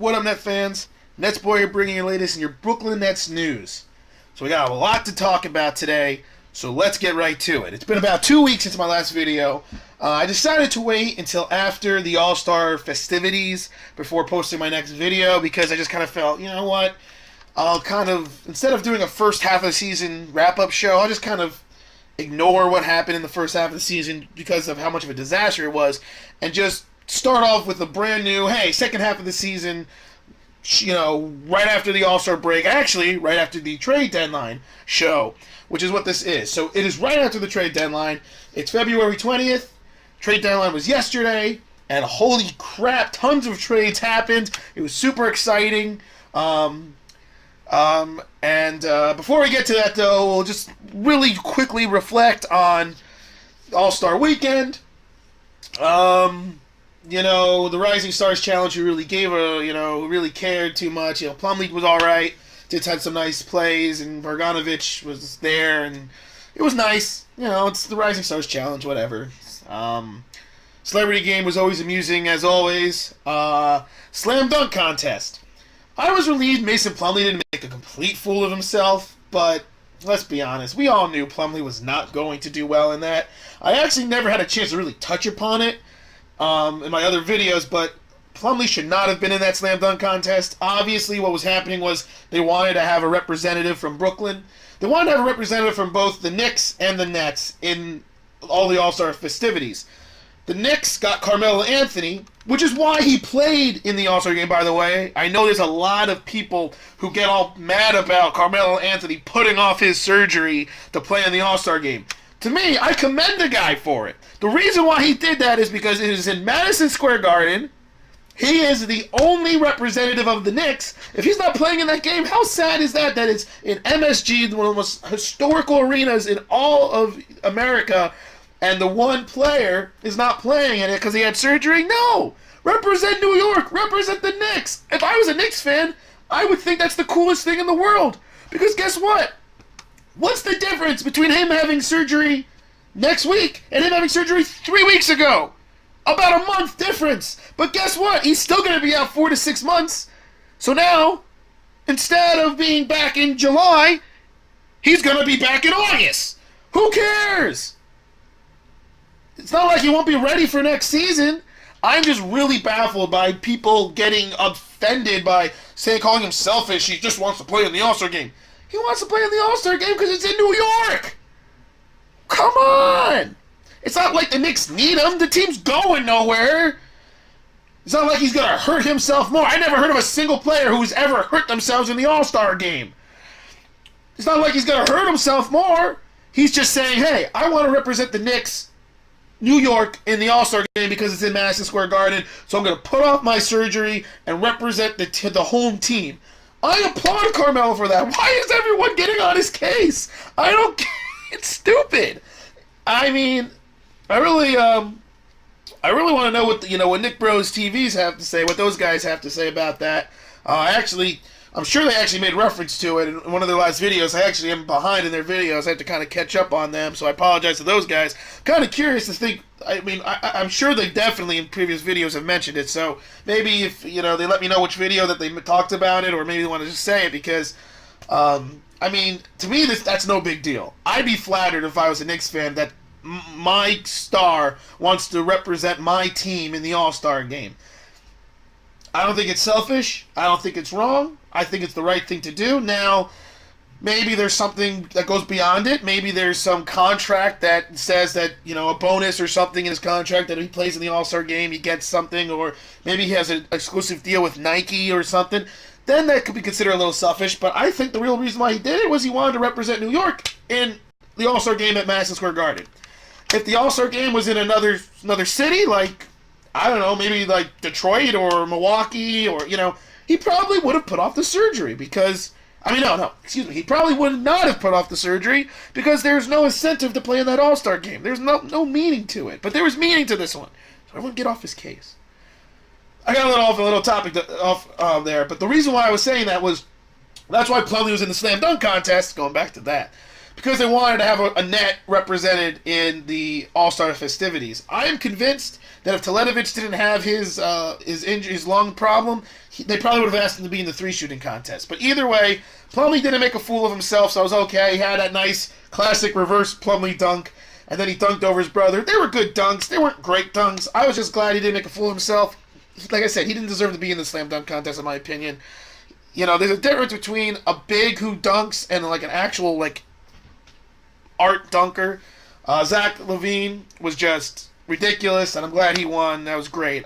What up, Net fans? NetsBoy here bringing you the latest in your Brooklyn Nets news. So we got a lot to talk about today, so let's get right to it. It's been about 2 weeks since my last video. I decided to wait until after the All-Star festivities before posting my next video because I just kind of felt, you know what, I'll kind of, instead of doing a first half of the season wrap-up show, I'll just kind of ignore what happened in the first half of the season because of how much of a disaster it was and just start off with a brand new, hey, second half of the season, you know, right after the All-Star break, actually, right after the trade deadline show, which is what this is. So it is right after the trade deadline. It's February 20th. Trade deadline was yesterday, and holy crap, tons of trades happened. It was super exciting. And before we get to that, though, we'll just really quickly reflect on All-Star Weekend. You know, the Rising Stars Challenge, who really gave a, you know, really cared too much. You know, Plumlee was all right. Did had some nice plays, and Bogdanovic was there, and it was nice. You know, it's the Rising Stars Challenge, whatever. Celebrity Game was always amusing, as always. Slam Dunk Contest. I was relieved Mason Plumlee didn't make a complete fool of himself, but let's be honest, we all knew Plumlee was not going to do well in that. I actually never had a chance to really touch upon it in my other videos, but Plumlee should not have been in that slam dunk contest. Obviously, what was happening was they wanted to have a representative from Brooklyn. They wanted to have a representative from both the Knicks and the Nets in all the All-Star festivities. The Knicks got Carmelo Anthony, which is why he played in the All-Star game, by the way. I know there's a lot of people who get all mad about Carmelo Anthony putting off his surgery to play in the All-Star game. To me, I commend the guy for it. The reason why he did that is because it is in Madison Square Garden. He is the only representative of the Knicks. If he's not playing in that game, how sad is that? That it's in MSG, one of the most historical arenas in all of America, and the one player is not playing in it because he had surgery? No! Represent New York! Represent the Knicks! If I was a Knicks fan, I would think that's the coolest thing in the world. Because guess what? What's the difference between him having surgery next week and him having surgery 3 weeks ago? About a month difference. But guess what? He's still going to be out 4 to 6 months. So now, instead of being back in July, he's going to be back in August. Who cares? It's not like he won't be ready for next season. I'm just really baffled by people getting offended by calling him selfish. He just wants to play in the All-Star game. He wants to play in the All-Star game because it's in New York. Come on. It's not like the Knicks need him. The team's going nowhere. It's not like he's going to hurt himself more. I never heard of a single player who's ever hurt themselves in the All-Star game. It's not like he's going to hurt himself more. He's just saying, hey, I want to represent the Knicks, New York, in the All-Star game because it's in Madison Square Garden, so I'm going to put off my surgery and represent the home team. I applaud Carmelo for that. Why is everyone getting on his case? I don't get it. It's stupid. I mean, I really want to know what Nick Bros TVs have to say, what those guys have to say about that. I'm sure they actually made reference to it in one of their last videos. I actually am behind in their videos. I have to kind of catch up on them, so I apologize to those guys. Kind of curious to think. I mean, I'm sure they definitely in previous videos have mentioned it, so maybe if, you know, they let me know which video that they talked about it, or maybe they want to just say it because, I mean, to me, that's no big deal. I'd be flattered if I was a Knicks fan that my star wants to represent my team in the All-Star game. I don't think it's selfish. I don't think it's wrong. I think it's the right thing to do. Now, maybe there's something that goes beyond it. Maybe there's some contract that says that, you know, a bonus or something in his contract that if he plays in the All-Star game, he gets something, or maybe he has an exclusive deal with Nike or something. Then that could be considered a little selfish, but I think the real reason why he did it was he wanted to represent New York in the All-Star game at Madison Square Garden. If the All-Star game was in another city, like, I don't know, maybe like Detroit or Milwaukee, or, you know, he probably would have put off the surgery because, he probably would not have put off the surgery because there's no incentive to play in that All-Star game. There's no meaning to it, but there was meaning to this one. So everyone get off his case. I got a little topic off there, but the reason why I was saying that was, that's why Plumlee was in the slam dunk contest, going back to that. because they wanted to have a net represented in the All-Star festivities. I am convinced that if Thaddeus didn't have his lung problem, they probably would have asked him to be in the 3-shooting contest. But either way, Plumlee didn't make a fool of himself, so I was okay. He had that nice classic reverse Plumlee dunk, and then he dunked over his brother. They were good dunks. They weren't great dunks. I was just glad he didn't make a fool of himself. Like I said, he didn't deserve to be in the slam dunk contest, in my opinion. You know, there's a difference between a big who dunks and like an actual like art dunker. Zach LaVine was just ridiculous, and I'm glad he won. That was great.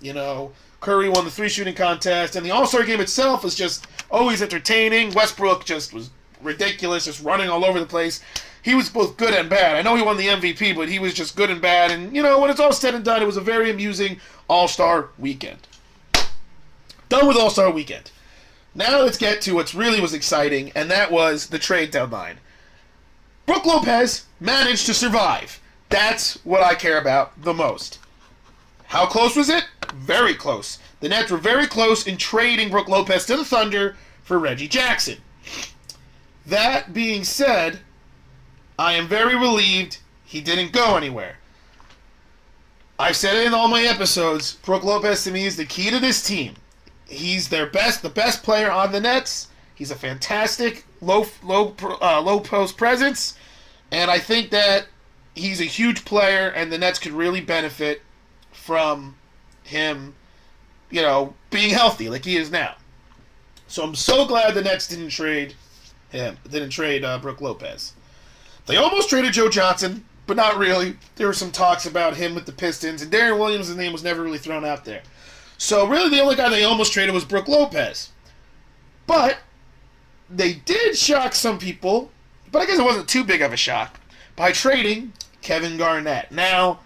You know, Curry won the 3-shooting contest, and the All-Star game itself was just always entertaining. Westbrook just was ridiculous, just running all over the place. He was both good and bad. I know he won the MVP, but he was just good and bad. And, you know, when it's all said and done, it was a very amusing All-Star weekend. Done with All-Star weekend. Now let's get to what really was exciting, and that was the trade deadline. Brook Lopez managed to survive. That's what I care about the most. How close was it? Very close. The Nets were very close in trading Brook Lopez to the Thunder for Reggie Jackson. That being said, I am very relieved he didn't go anywhere. I've said it in all my episodes. Brook Lopez to me is the key to this team. He's the best player on the Nets. He's a fantastic low post presence, and I think that he's a huge player, and the Nets could really benefit from him, you know, being healthy like he is now. So I'm so glad the Nets didn't trade Brook Lopez. They almost traded Joe Johnson, but not really. There were some talks about him with the Pistons, and Darren Williams' name was never really thrown out there. So really the only guy they almost traded was Brook Lopez. But they did shock some people, but I guess it wasn't too big of a shock, by trading Kevin Garnett. Now,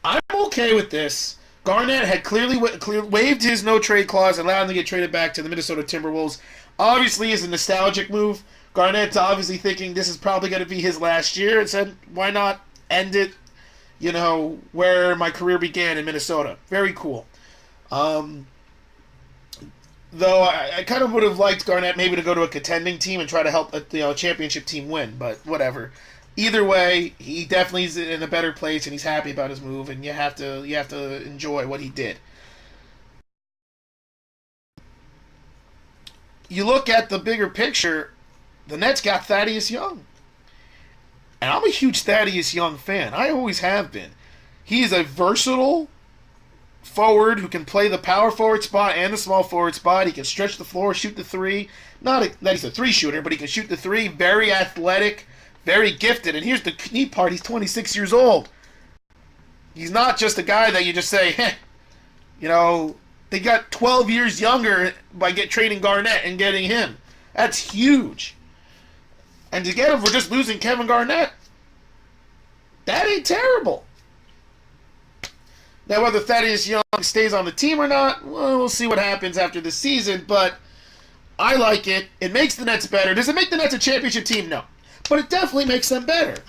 I'm okay with this. Garnett had clearly waived his no-trade clause and allowed him to get traded back to the Minnesota Timberwolves. Obviously, it's a nostalgic move. Garnett's obviously thinking this is probably going to be his last year and said, why not end it, you know, where my career began in Minnesota. Very cool. Though I kind of would have liked Garnett maybe to go to a contending team and try to help a championship team win, but whatever. Either way, he definitely is in a better place and he's happy about his move, and you have to enjoy what he did. You look at the bigger picture, the Nets got Thaddeus Young. And I'm a huge Thaddeus Young fan. I always have been. He is a versatile forward who can play the power forward spot and the small forward spot. He can stretch the floor, shoot the three. Not that he's a 3-shooter, but he can shoot the three. Very athletic, very gifted. And here's the neat part. He's 26 years old. He's not just a guy that you just say, you know, they got 12 years younger by trading Garnett and getting him. That's huge. And to get him for just losing Kevin Garnett, that ain't terrible. Now, whether Thaddeus Young stays on the team or not, well, we'll see what happens after the season, but I like it. It makes the Nets better. Does it make the Nets a championship team? No. But it definitely makes them better.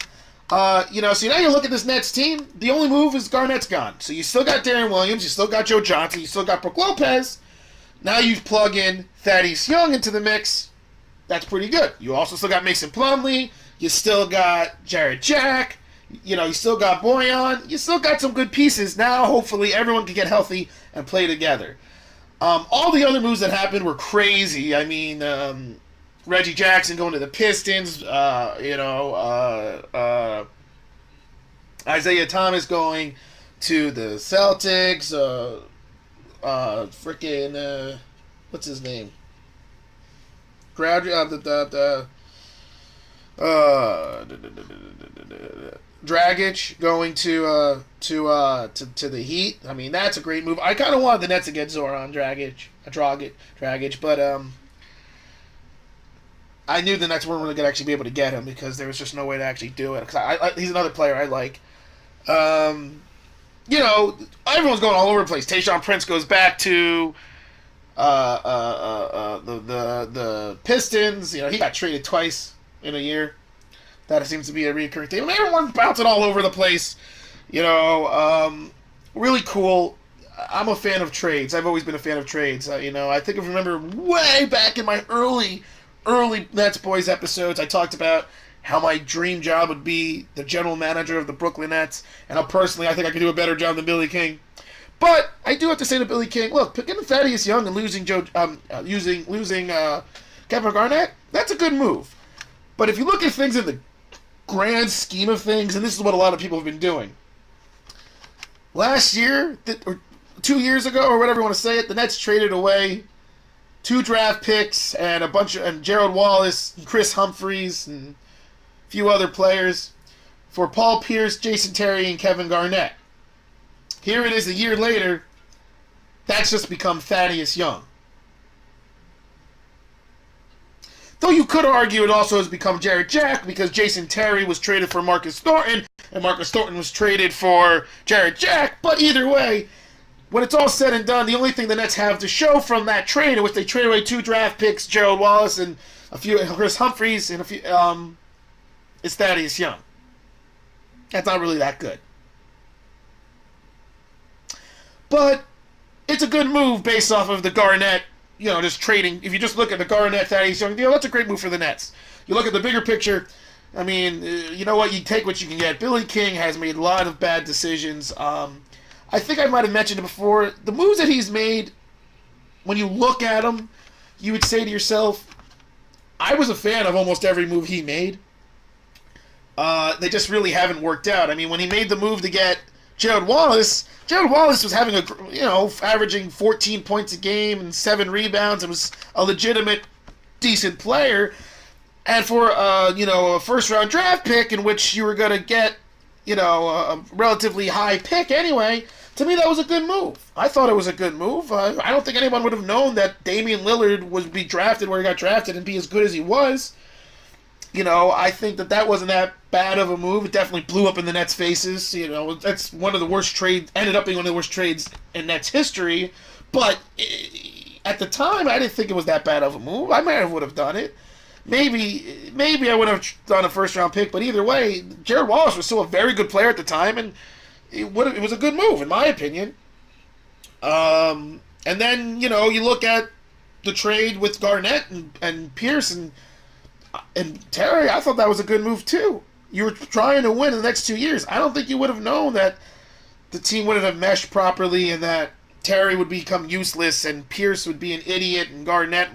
So now you look at this Nets team, the only move is Garnett's gone. So you still got Darren Williams, you still got Joe Johnson, you still got Brook Lopez. Now you plug in Thaddeus Young into the mix. That's pretty good. You also still got Mason Plumlee. You still got Jared Jack. You know, you still got Boyan. You still got some good pieces. Now, hopefully, everyone can get healthy and play together. All the other moves that happened were crazy. I mean, Reggie Jackson going to the Pistons. Isaiah Thomas going to the Celtics. What's his name? Dragic going to the Heat. I mean, that's a great move. I kind of wanted the Nets to get Zoran Dragic, but I knew the Nets weren't really going to actually be able to get him because there was just no way to actually do it. Because he's another player I like. Everyone's going all over the place. Tayshaun Prince goes back to the Pistons. You know, he got traded twice in a year. That seems to be a recurring theme. Everyone's bouncing all over the place. Really cool. I'm a fan of trades. I've always been a fan of trades. I think I remember way back in my early early NetsBoys episodes, I talked about how my dream job would be the general manager of the Brooklyn Nets, and how personally I think I could do a better job than Billy King. But I do have to say to Billy King, look, getting Thaddeus Young and losing Kevin Garnett, that's a good move. But if you look at things in the grand scheme of things, and this is what a lot of people have been doing, last year, or 2 years ago, or whatever you want to say it, the Nets traded away 2 draft picks and and Gerald Wallace, and Chris Humphries, and a few other players for Paul Pierce, Jason Terry, and Kevin Garnett. Here it is a year later, that's just become Thaddeus Young. Though you could argue it also has become Jarrett Jack because Jason Terry was traded for Marcus Thornton and Marcus Thornton was traded for Jarrett Jack. But either way, when it's all said and done, the only thing the Nets have to show from that trade, in which they traded away 2 draft picks, Gerald Wallace and a few Chris Humphries and a few, is Thaddeus Young. That's not really that good. But it's a good move based off of the Garnett, just trading. If you just look at the Garnett Thaddeus Young deal, that's a great move for the Nets. You look at the bigger picture, I mean, you know what? You take what you can get. Billy King has made a lot of bad decisions. I think I might have mentioned it before. The moves that he's made, when you look at them, you would say to yourself, I was a fan of almost every move he made. They just really haven't worked out. I mean, when he made the move to get Gerald Wallace was having averaging 14 points a game and 7 rebounds and was a legitimate, decent player. And for, a first-round draft pick in which you were going to get, a relatively high pick anyway, to me that was a good move. I thought it was a good move. I don't think anyone would have known that Damian Lillard would be drafted where he got drafted and be as good as he was. I think that wasn't that bad of a move. It definitely blew up in the Nets' faces. That's one of the worst trades, ended up being one of the worst trades in Nets history. But at the time, I didn't think it was that bad of a move. I might would have done it. Maybe I would have done a first-round pick. But either way, Gerald Wallace was still a very good player at the time, and it was a good move, in my opinion. And then, you look at the trade with Garnett and Pierce and Terry. I thought that was a good move too. You were trying to win in the next 2 years. I don't think you would have known that the team wouldn't have meshed properly and that Terry would become useless and Pierce would be an idiot and Garnett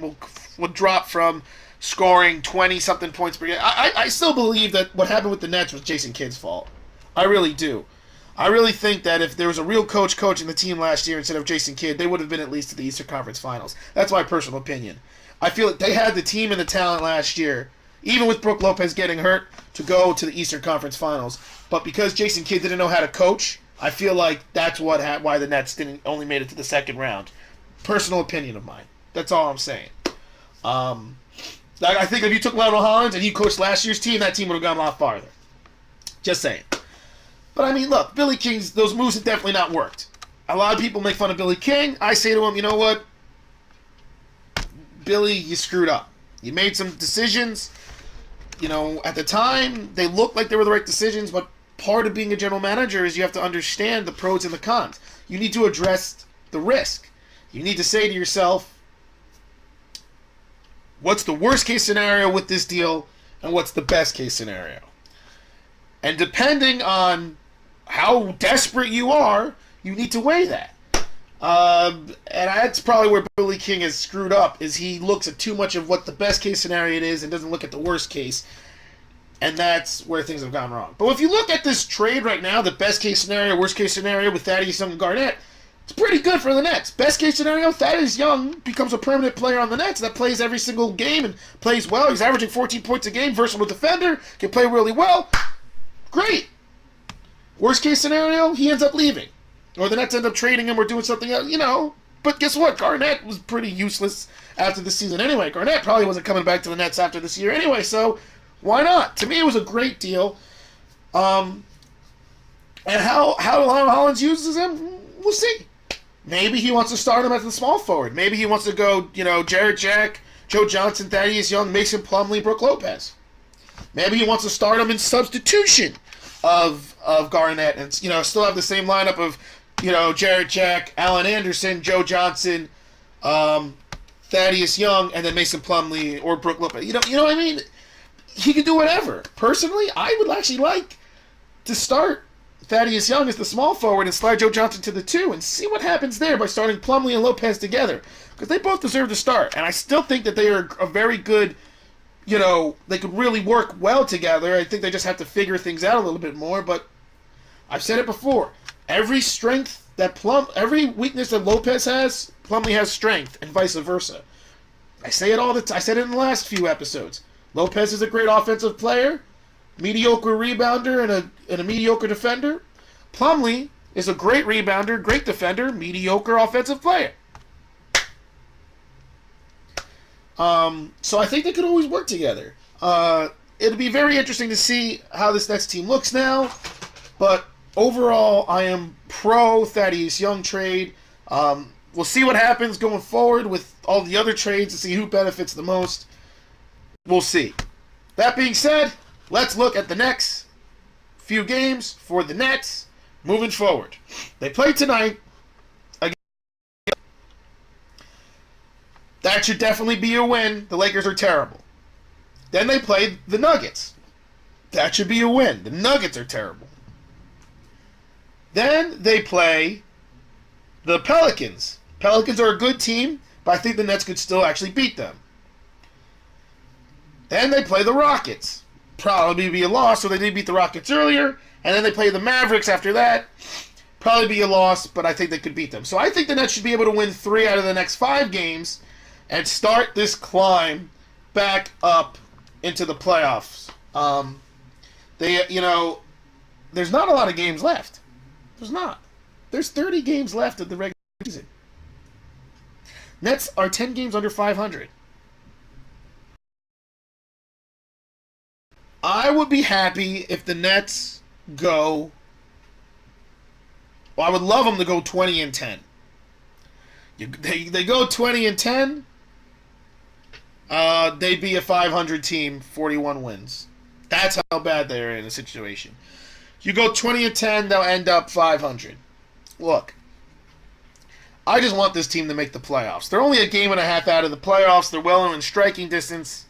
would drop from scoring 20-something points per game. I still believe that what happened with the Nets was Jason Kidd's fault. I really do. I really think that if there was a real coach coaching the team last year instead of Jason Kidd, they would have been at least to the Eastern Conference Finals. That's my personal opinion. I feel like they had the team and the talent last year, even with Brook Lopez getting hurt, to go to the Eastern Conference Finals. But because Jason Kidd didn't know how to coach, I feel like that's why the Nets only made it to the second round. Personal opinion of mine. That's all I'm saying. I think if you took Lionel Hollins and you coached last year's team, that team would have gone a lot farther. Just saying. But I mean, look, Billy King's, those moves have definitely not worked. A lot of people make fun of Billy King. I say to him, you know what? Billy, you screwed up. You made some decisions. At the time, they looked like they were the right decisions, but part of being a general manager is you have to understand the pros and the cons. You need to address the risk. You need to say to yourself, what's the worst case scenario with this deal, and what's the best case scenario? And depending on how desperate you are, you need to weigh that. And that's probably where Billy King has screwed up, is he looks at too much of what the best case scenario it is and doesn't look at the worst case. And that's where things have gone wrong. But if you look at this trade right now, the best case scenario, worst case scenario with Thaddeus Young and Garnett, it's pretty good for the Nets. Best case scenario, Thaddeus Young becomes a permanent player on the Nets that plays every single game and plays well. He's averaging 14 points a game, versatile defender, can play really well. Great. Worst case scenario, he ends up leaving. Or the Nets end up trading him or doing something else, But guess what? Garnett was pretty useless after the season anyway. Garnett probably wasn't coming back to the Nets after this year anyway, so why not? To me, it was a great deal. And how Lionel Hollins uses him, we'll see. Maybe he wants to start him as the small forward. Maybe he wants to go, Jarrett Jack, Joe Johnson, Thaddeus Young, Mason Plumlee, Brook Lopez. Maybe he wants to start him in substitution of Garnett and, still have the same lineup of, Jarrett Jack, Allen Anderson, Joe Johnson, Thaddueus Young, and then Mason Plumlee or Brook Lopez. You know what I mean? He can do whatever. Personally, I would actually like to start Thaddueus Young as the small forward and slide Joe Johnson to the 2 and see what happens there by starting Plumlee and Lopez together. Because they both deserve to start. And I still think that they are a very good, they could really work well together. I think they just have to figure things out a little bit more. But I've said it before. Every weakness that Lopez has, Plumlee has strength, and vice versa. I say it all the time. I said it in the last few episodes. Lopez is a great offensive player, mediocre rebounder, and a mediocre defender. Plumlee is a great rebounder, great defender, mediocre offensive player. So I think they could always work together. It'll be very interesting to see how this next team looks now. But overall, I am pro Thaddueus Young trade. We'll see what happens going forward with all the other trades to see who benefits the most. We'll see. That being said, let's look at the next few games for the Nets moving forward. They play tonight. That should definitely be a win. The Lakers are terrible. Then they play the Nuggets. That should be a win. The Nuggets are terrible. Then they play the Pelicans. Pelicans are a good team, but I think the Nets could still actually beat them. Then they play the Rockets. Probably be a loss, so they did beat the Rockets earlier. And then they play the Mavericks after that. Probably be a loss, but I think they could beat them. So I think the Nets should be able to win 3 out of the next 5 games and start this climb back up into the playoffs. There's not a lot of games left. There's not. There's 30 games left of the regular season. Nets are 10 games under 500. I would be happy if the Nets go... Well, I would love them to go 20-10. They go 20-10, they'd be a 500 team, 41 wins. That's how bad they're in a situation. You go 20-10, they'll end up 500. Look, I just want this team to make the playoffs. They're only a game and a half out of the playoffs. They're well in striking distance.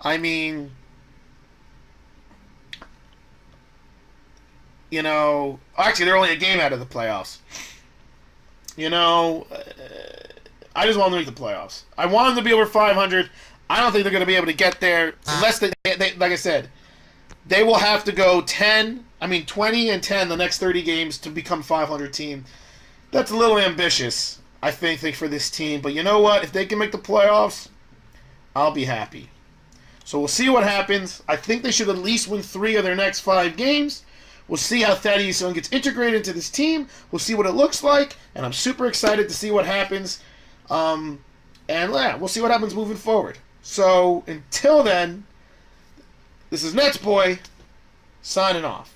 I mean, actually, they're only a game out of the playoffs. I just want them to make the playoffs. I want them to be over 500. I don't think they're going to be able to get there unless they like I said, they will have to go 20-10 the next 30 games to become 500 team. That's a little ambitious, I think for this team. But you know what? If they can make the playoffs, I'll be happy. So we'll see what happens. I think they should at least win 3 of their next 5 games. We'll see how Thaddueus Young gets integrated into this team. We'll see what it looks like. And I'm super excited to see what happens. And we'll see what happens moving forward. So until then, this is NetsBoy signing off.